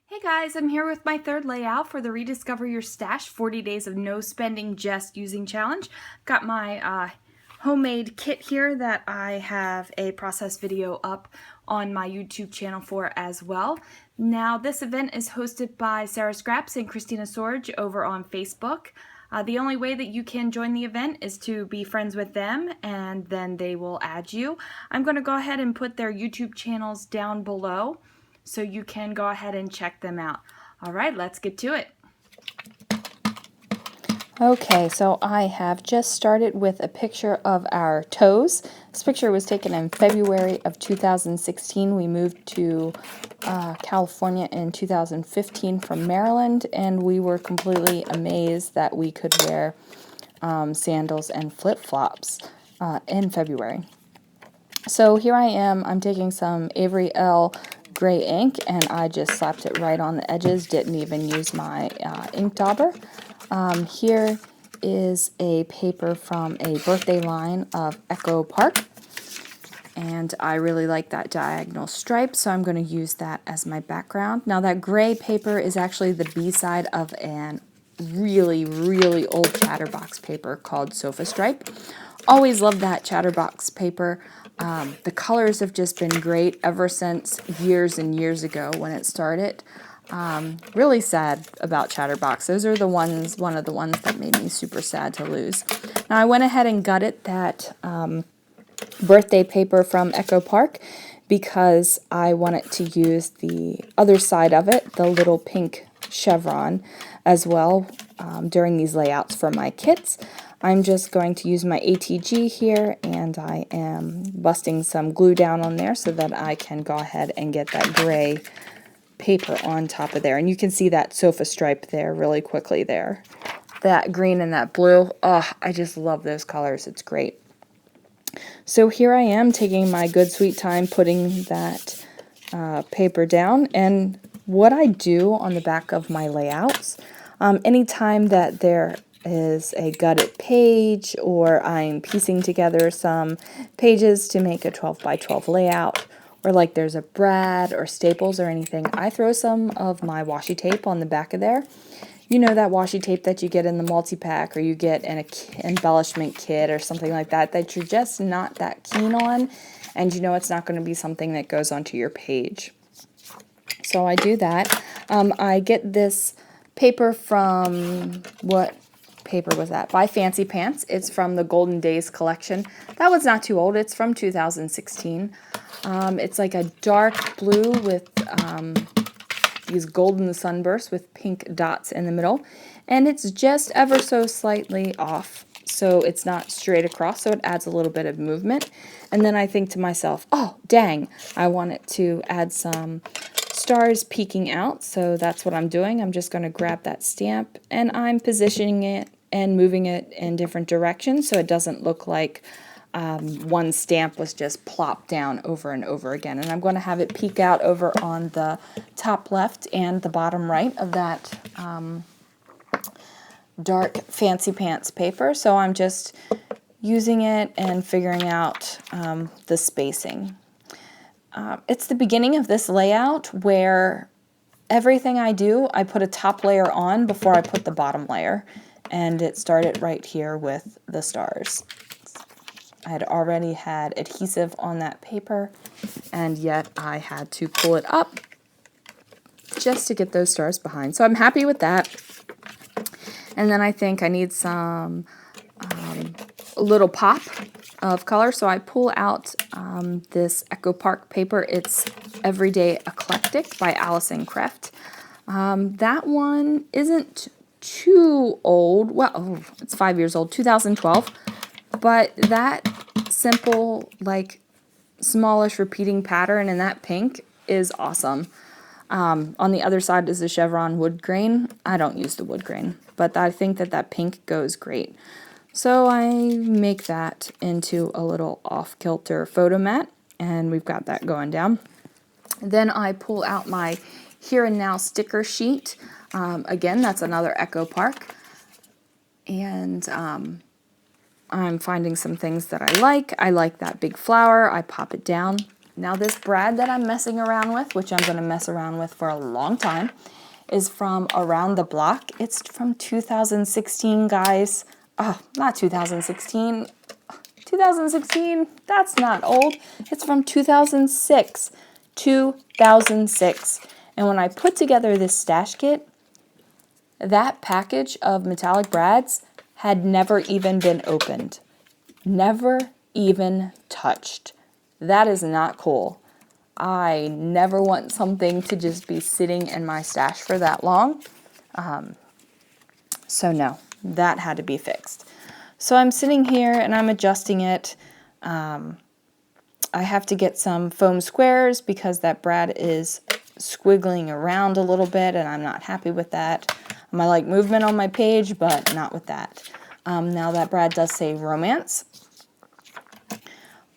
Hey guys, I'm here with my third layout for the Rediscover Your Stash 40 Days of No Spending Just Using Challenge. Got my homemade kit here that I have a process video up on my YouTube channel for as well. Now this event is hosted by Sarah Scraps and Christina Sorge over on Facebook. The only way that you can join the event is to be friends with them and then they will add you. I'm going to go ahead and put their YouTube channels down below, so you can go ahead and check them out. All right, let's get to it. Okay, so I have just started with a picture of our toes. This picture was taken in February of 2016. We moved to California in 2015 from Maryland, and we were completely amazed that we could wear sandals and flip-flops in February. So here I am, I'm taking some Avery L gray ink and I just slapped it right on the edges, didn't even use my ink dauber. Here is a paper from a birthday line of Echo Park, and I really like that diagonal stripe, so I'm going to use that as my background. Now that gray paper is actually the B-side of an really old Chatterbox paper called Sofa Stripe. Always loved that Chatterbox paper. The colors have just been great ever since years and years ago when it started. Really sad about Chatterbox. Those are the ones, one of the ones that made me super sad to lose. Now I went ahead and gutted that birthday paper from Echo Park because I wanted to use the other side of it, the little pink chevron, as well during these layouts for my kits. I'm just going to use my ATG here, and I am busting some glue down on there so that I can go ahead and get that gray paper on top of there. And you can see that sofa stripe there really quickly there. That green and that blue, oh, I just love those colors. It's great. So here I am taking my good sweet time putting that paper down. And what I do on the back of my layouts, anytime that there is a gutted page or I'm piecing together some pages to make a 12 by 12 layout, or like there's a brad or staples or anything, I throw some of my washi tape on the back of there. You know, that washi tape that you get in the multi-pack or you get in an embellishment kit or something like that, that you're just not that keen on, and you know it's not going to be something that goes onto your page. So I do that. I get this paper from, what paper was that? By Fancy Pants. It's from the Golden Days collection. That one's not too old. It's from 2016. It's like a dark blue with these golden sunbursts with pink dots in the middle. And it's just ever so slightly off, so it's not straight across, so it adds a little bit of movement. And then I think to myself, oh, dang, I want it to add some stars peeking out, so that's what I'm doing. I'm just going to grab that stamp, and I'm positioning it and moving it in different directions so it doesn't look like one stamp was just plopped down over and over again. And I'm going to have it peek out over on the top left and the bottom right of that dark Fancy Pants paper. So I'm just using it and figuring out the spacing. It's the beginning of this layout where everything I do, I put a top layer on before I put the bottom layer. And it started right here with the stars. I had already had adhesive on that paper, and yet I had to pull it up just to get those stars behind. So I'm happy with that. And then I think I need some a little pop of color, so I pull out this Echo Park paper. It's Everyday Eclectic by Alison Kreft. That one isn't too old. Well, oh, it's 5 years old, 2012. But that simple, like, smallish repeating pattern in that pink is awesome. On the other side is the chevron wood grain. I don't use the wood grain, but I think that that pink goes great. So I make that into a little off-kilter photo mat, and we've got that going down. Then I pull out my Here and Now sticker sheet. Again, that's another Echo Park. And I'm finding some things that I like. I like that big flower. I pop it down. Now this brad that I'm messing around with, which I'm going to mess around with for a long time, is from Around the Block. It's from 2016, guys. Oh, not 2016. 2016, that's not old. It's from 2006. 2006. And when I put together this stash kit, that package of metallic brads had never even been opened. Never even touched. That is not cool. I never want something to just be sitting in my stash for that long. So no, that had to be fixed. So I'm sitting here and I'm adjusting it. I have to get some foam squares because that brad is squiggling around a little bit and I'm not happy with that. I like movement on my page, but not with that. Now that brad does say romance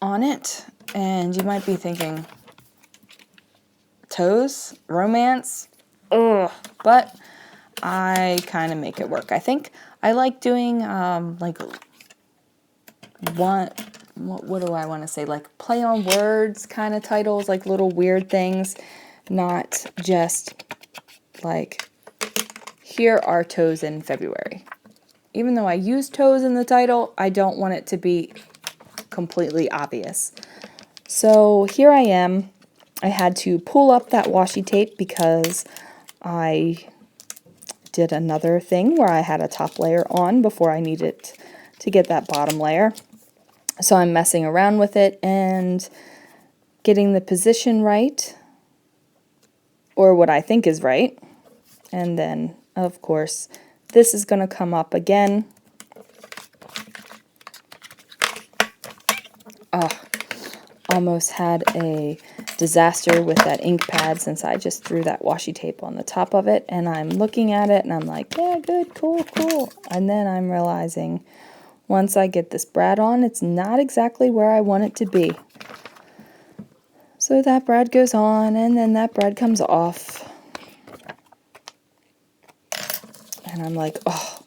on it, and you might be thinking, toes, romance, ugh, but I kind of make it work. I think I like doing like what do I want to say, like play on words kind of titles, like little weird things, not just like here are toes in February. Even though I use toes in the title, I don't want it to be completely obvious. So here I am. I had to pull up that washi tape because I did another thing where I had a top layer on before I needed to get that bottom layer. So I'm messing around with it and getting the position right, or what I think is right. And then, of course, this is going to come up again. Oh, almost had a disaster with that ink pad since I just threw that washi tape on the top of it. And I'm looking at it and I'm like, yeah, good, cool, cool. And then I'm realizing once I get this brad on, it's not exactly where I want it to be. So that brad goes on and then that brad comes off. And I'm like, oh,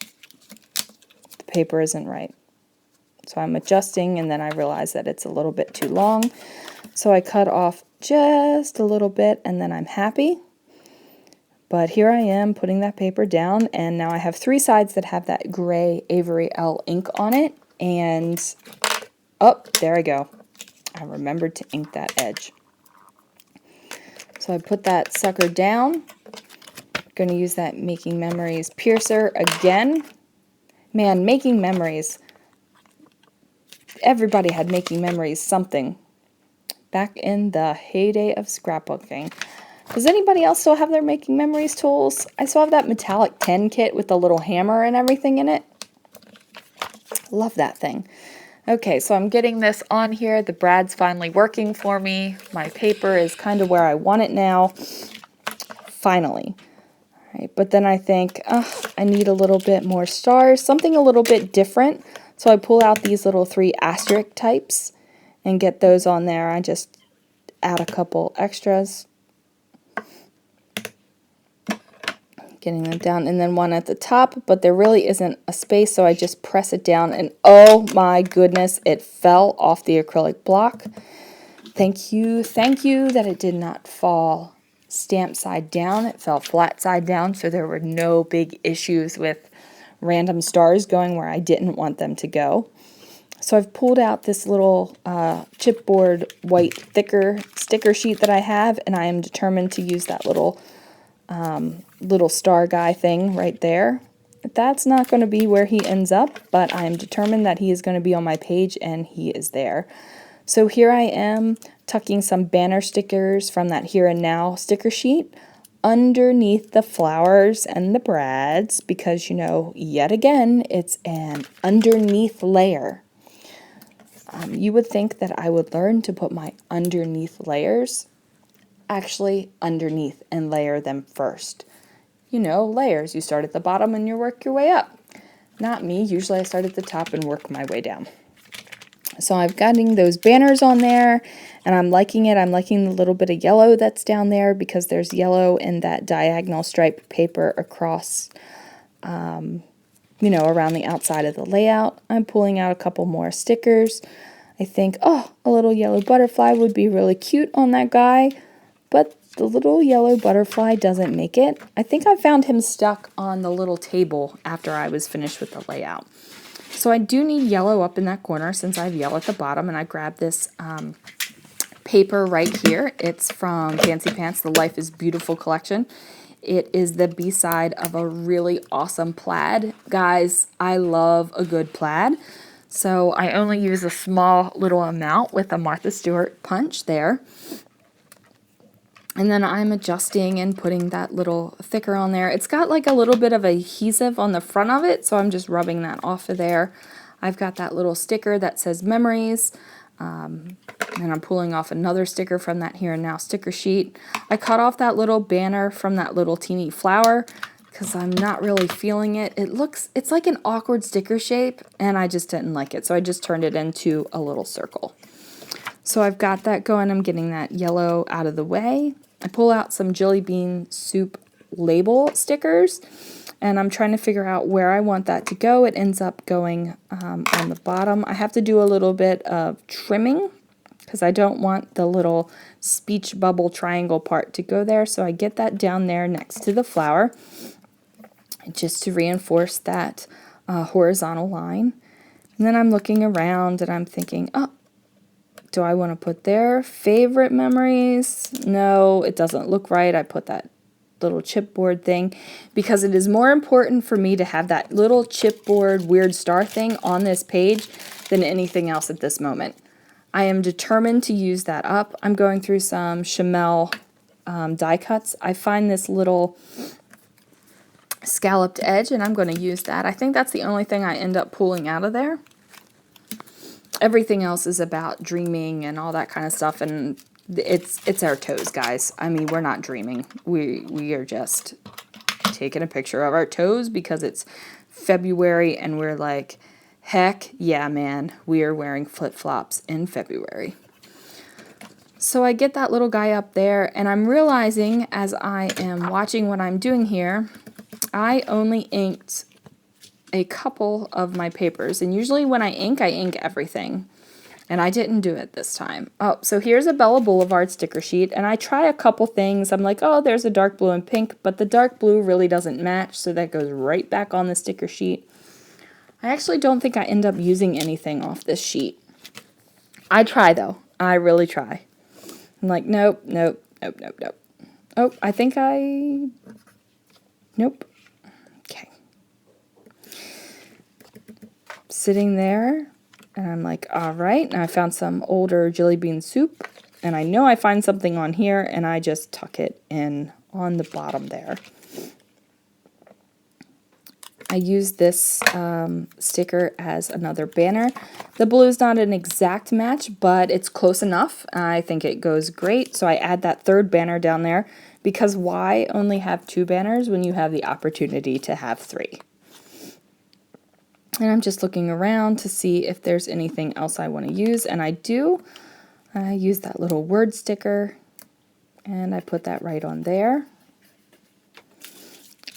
the paper isn't right. So I'm adjusting and then I realize that it's a little bit too long. So I cut off just a little bit and then I'm happy. But here I am putting that paper down and now I have 3 sides that have that gray Avery L ink on it. And, oh, there I go. I remembered to ink that edge. So I put that sucker down. Going to use that Making Memories piercer again. Man, Making Memories. Everybody had Making Memories something back in the heyday of scrapbooking. Does anybody else still have their Making Memories tools? I still have that metallic 10 kit with the little hammer and everything in it. Love that thing. Okay, so I'm getting this on here. The brad's finally working for me. My paper is kind of where I want it now. Finally. All right, but then I think, I need a little bit more stars, something a little bit different. So I pull out these little 3 asterisk types and get those on there. I just add a couple extras. Getting them down, and then one at the top, but there really isn't a space, so I just press it down, and oh my goodness, it fell off the acrylic block. Thank you that it did not fall stamped side down. It fell flat side down, so there were no big issues with random stars going where I didn't want them to go. So I've pulled out this little chipboard white thicker sticker sheet that I have, and I am determined to use that little star guy thing right there. That's not going to be where he ends up, but I am determined that he is going to be on my page, and he is there. So here I am tucking some banner stickers from that Here and Now sticker sheet underneath the flowers and the brads because, you know, yet again, it's an underneath layer. You would think that I would learn to put my underneath layers actually underneath and layer them first. You know, layers. You start at the bottom and you work your way up. Not me. Usually I start at the top and work my way down. So I've gotten those banners on there and I'm liking it. I'm liking the little bit of yellow that's down there because there's yellow in that diagonal stripe paper across, you know, around the outside of the layout. I'm pulling out a couple more stickers. I think, oh, a little yellow butterfly would be really cute on that guy, but the little yellow butterfly doesn't make it. I think I found him stuck on the little table after I was finished with the layout. So I do need yellow up in that corner since I have yellow at the bottom, and I grabbed this paper right here. It's from Fancy Pants, the Life is Beautiful collection. It is the B-side of a really awesome plaid. Guys, I love a good plaid. So I only use a small little amount with a Martha Stewart punch there. And then I'm adjusting and putting that little thicker on there. It's got like a little bit of adhesive on the front of it, so I'm just rubbing that off of there. I've got that little sticker that says memories. And I'm pulling off another sticker from that Here and Now sticker sheet. I cut off that little banner from that little teeny flower because I'm not really feeling it. It's like an awkward sticker shape, and I just didn't like it, so I just turned it into a little circle. So I've got that going. I'm getting that yellow out of the way. I pull out some jelly bean soup label stickers, and I'm trying to figure out where I want that to go. It ends up going on the bottom. I have to do a little bit of trimming because I don't want the little speech bubble triangle part to go there. So I get that down there next to the flower just to reinforce that horizontal line. And then I'm looking around and I'm thinking, oh, do I want to put their favorite memories? No, it doesn't look right. I put that little chipboard thing because it is more important for me to have that little chipboard weird star thing on this page than anything else at this moment. I am determined to use that up. I'm going through some Chamel die cuts. I find this little scalloped edge and I'm going to use that. I think that's the only thing I end up pulling out of there. Everything else is about dreaming and all that kind of stuff, and it's our toes, guys. I mean, we're not dreaming. We are just taking a picture of our toes because it's February and we're like, heck yeah, man, we are wearing flip-flops in February. So I get that little guy up there, and I'm realizing as I am watching what I'm doing here, I only inked a couple of my papers, and usually when I ink everything, and I didn't do it this time. Oh, so here's a Bella Boulevard sticker sheet, and I try a couple things. I'm like, oh, there's a dark blue and pink, but the dark blue really doesn't match, so that goes right back on the sticker sheet. I actually don't think I end up using anything off this sheet. I try, though. I really try. I'm like, nope, nope, nope, nope, nope. Oh, I think nope. Okay. Sitting there, and I'm like, all right, and I found some older jelly bean soup, and I know I find something on here, and I just tuck it in on the bottom there. I use this sticker as another banner. The blue is not an exact match, but it's close enough. I think it goes great, so I add that third banner down there, because why only have 2 banners when you have the opportunity to have 3? And I'm just looking around to see if there's anything else I want to use, and I do. I use that little word sticker, and I put that right on there.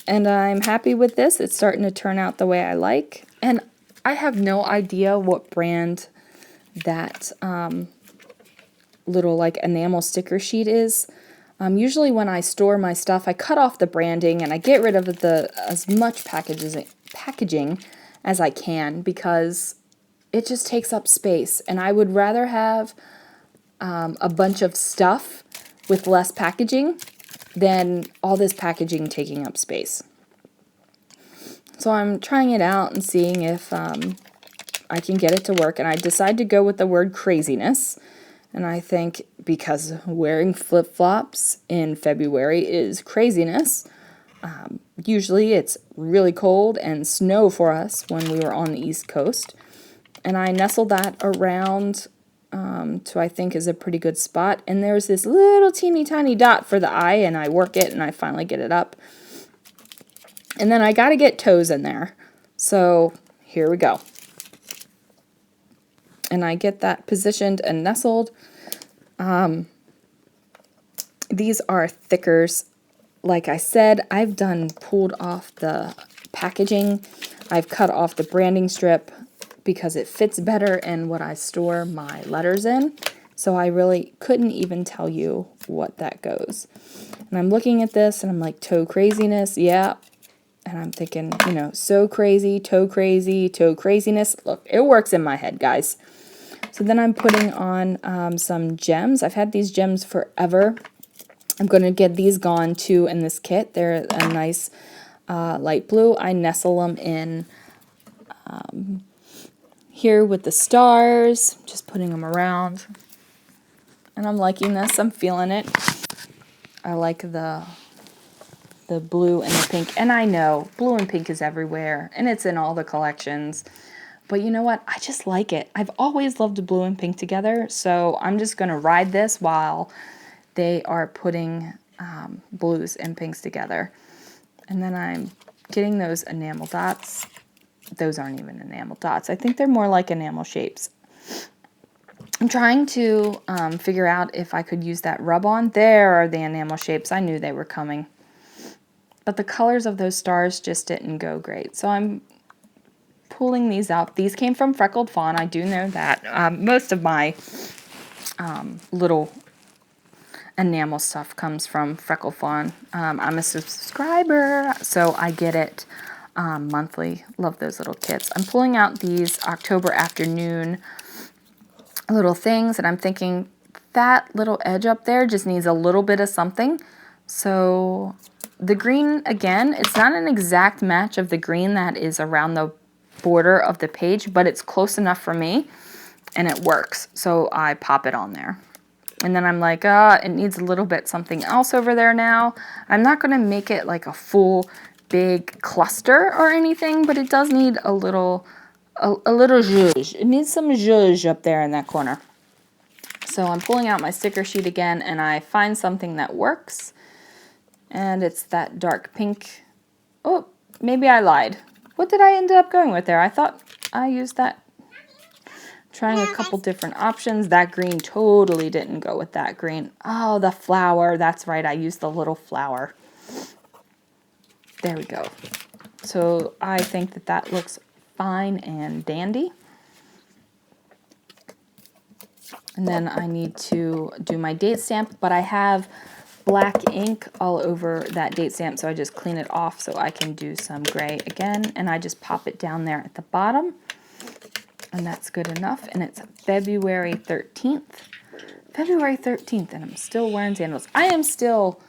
And I'm happy with this. It's starting to turn out the way I like. And I have no idea what brand that little like enamel sticker sheet is. Usually when I store my stuff, I cut off the branding and I get rid of as much packaging as I can because it just takes up space. And I would rather have a bunch of stuff with less packaging than all this packaging taking up space. So I'm trying it out and seeing if I can get it to work. And I decide to go with the word craziness. And I think because wearing flip-flops in February is craziness, usually it's really cold and snow for us when we were on the East Coast. And I nestled that around to I think is a pretty good spot. And there's this little teeny tiny dot for the eye, and I work it and I finally get it up. And then I got to get toes in there. So here we go. And I get that positioned and nestled. These are thickers. Like I said, I've pulled off the packaging. I've cut off the branding strip, because it fits better in what I store my letters in. So I really couldn't even tell you what that goes. And I'm looking at this and I'm like, toe craziness, yeah. And I'm thinking, you know, so crazy, toe craziness. Look, it works in my head, guys. So then I'm putting on some gems. I've had these gems forever. I'm going to get these gone too in this kit. They're a nice light blue. I nestle them in here with the stars, just putting them around. And I'm liking this. I'm feeling it. I like the blue and the pink. And I know blue and pink is everywhere, and it's in all the collections. But you know what? I just like it. I've always loved blue and pink together, so I'm just going to ride this while they are putting blues and pinks together. And then I'm getting those enamel dots. Those aren't even enamel dots. I think they're more like enamel shapes. I'm trying to figure out if I could use that rub-on. There are the enamel shapes. I knew they were coming. But the colors of those stars just didn't go great. So I'm pulling these out. These came from Freckled Fawn. I do know that. Most of my little enamel stuff comes from Freckled Fawn. I'm a subscriber, so I get it monthly. Love those little kits. I'm pulling out these October Afternoon little things, and I'm thinking that little edge up there just needs a little bit of something. So the green, again, it's not an exact match of the green that is around the border of the page, but it's close enough for me, and it works. So I pop it on there. And then I'm like, it needs a little bit something else over there now. I'm not going to make it like a full big cluster or anything, but it does need a little zhuzh. It needs some zhuzh up there in that corner. So I'm pulling out my sticker sheet again, and I find something that works. And it's that dark pink. Oh, maybe I lied. What did I end up going with there? I thought I used that. Trying a couple different options. That green totally didn't go with that green. Oh, the flower. That's right. I used the little flower. There we go. So I think that that looks fine and dandy. And then I need to do my date stamp, but I have black ink all over that date stamp, so I just clean it off so I can do some gray again, and I just pop it down there at the bottom, and that's good enough. And it's February 13th. February 13th, and I'm still wearing sandals. I am still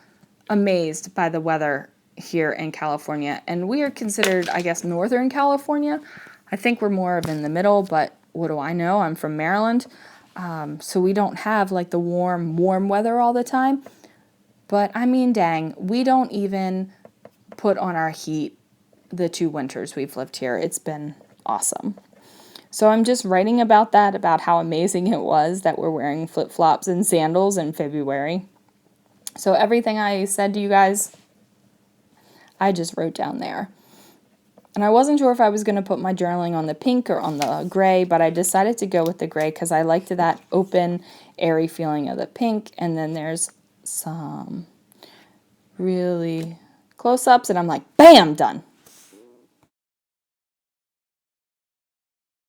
amazed by the weather here in California, and we are considered, I guess, Northern California. I think we're more of in the middle, but what do I know? I'm from Maryland, so we don't have like the warm weather all the time. But I mean, dang, we don't even put on our heat the 2 winters we've lived here. It's been awesome. So I'm just writing about that, about how amazing it was that we're wearing flip-flops and sandals in February. So everything I said to you guys, I just wrote down there. And I wasn't sure if I was going to put my journaling on the pink or on the gray, but I decided to go with the gray because I liked that open, airy feeling of the pink. And then there's some really close-ups, and I'm like, bam, done.